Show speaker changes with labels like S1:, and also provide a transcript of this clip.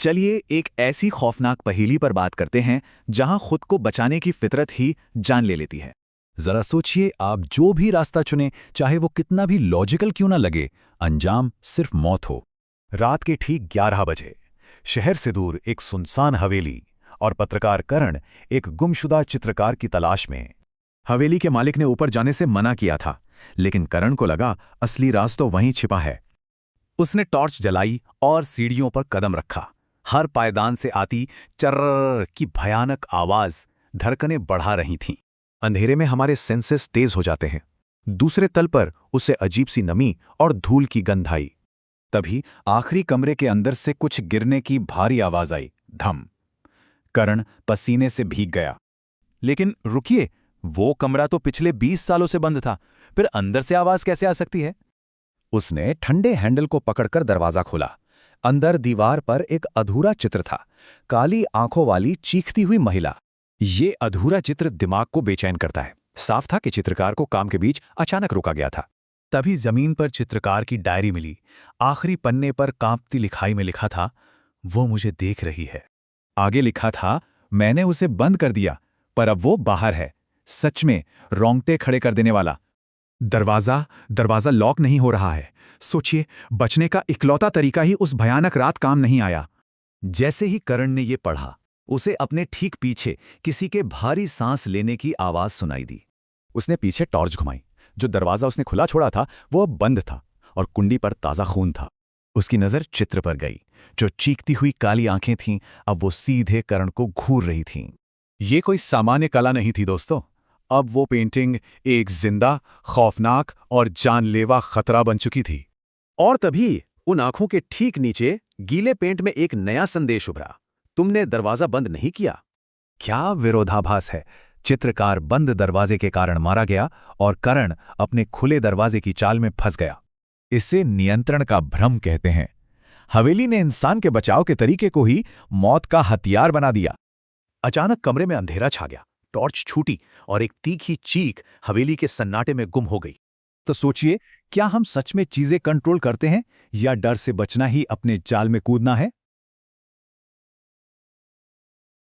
S1: चलिए एक ऐसी खौफनाक पहेली पर बात करते हैं जहां खुद को बचाने की फितरत ही जान ले लेती है।
S2: जरा सोचिए, आप जो भी रास्ता चुने, चाहे वो कितना भी लॉजिकल क्यों ना लगे, अंजाम सिर्फ मौत हो।
S3: रात के ठीक 11 बजे शहर से दूर एक सुनसान हवेली और पत्रकार करण एक गुमशुदा चित्रकार की तलाश में।
S1: हवेली के मालिक ने ऊपर जाने से मना किया था, लेकिन करण को लगा असली राज तो वहीं छिपा है। उसने टॉर्च जलाई और सीढ़ियों पर कदम रखा। हर पायदान से आती चर्र की भयानक आवाज धड़कनें बढ़ा रही थीं। अंधेरे में हमारे सेंसेस तेज हो जाते हैं। दूसरे तल पर उसे अजीब सी नमी और धूल की गंध आई। तभी आखिरी कमरे के अंदर से कुछ गिरने की भारी आवाज आई। धम। करण पसीने से भीग गया। लेकिन रुकिए, वो कमरा तो पिछले 20 सालों से बंद था, फिर अंदर से आवाज कैसे आ सकती है? उसने ठंडे हैंडल को पकड़कर दरवाजा खोला। अंदर दीवार पर एक अधूरा चित्र था, काली आंखों वाली चीखती हुई महिला। ये अधूरा चित्र दिमाग को बेचैन करता है। साफ था कि चित्रकार को काम के बीच अचानक रोका गया था। तभी जमीन पर चित्रकार की डायरी मिली। आखिरी पन्ने पर कांपती लिखाई में लिखा था, वो मुझे देख रही है। आगे लिखा था, मैंने उसे बंद कर दिया, पर अब वो बाहर है। सच में रोंगटे खड़े कर देने वाला। दरवाजा लॉक नहीं हो रहा है। सोचिए, बचने का इकलौता तरीका ही उस भयानक रात काम नहीं आया। जैसे ही करण ने ये पढ़ा, उसे अपने ठीक पीछे किसी के भारी सांस लेने की आवाज सुनाई दी। उसने पीछे टॉर्च घुमाई। जो दरवाजा उसने खुला छोड़ा था वो अब बंद था और कुंडी पर ताजा खून था। उसकी नजर चित्र पर गई। जो चीखती हुई काली आंखें थीं, अब वो सीधे करण को घूर रही थीं। ये कोई सामान्य कला नहीं थी दोस्तों। अब वो पेंटिंग एक जिंदा, खौफनाक और जानलेवा खतरा बन चुकी थी। और तभी उन आंखों के ठीक नीचे गीले पेंट में एक नया संदेश उभरा। तुमने दरवाजा बंद नहीं किया। क्या विरोधाभास है! चित्रकार बंद दरवाजे के कारण मारा गया और करण अपने खुले दरवाजे की चाल में फंस गया। इसे नियंत्रण का भ्रम कहते हैं। हवेली ने इंसान के बचाव के तरीके को ही मौत का हथियार बना दिया। अचानक कमरे में अंधेरा छा गया। टॉर्च छूटी और एक तीखी चीख हवेली के सन्नाटे में गुम हो गई। तो सोचिए, क्या हम सच में चीजें कंट्रोल करते हैं या डर से बचना ही अपने जाल में कूदना है?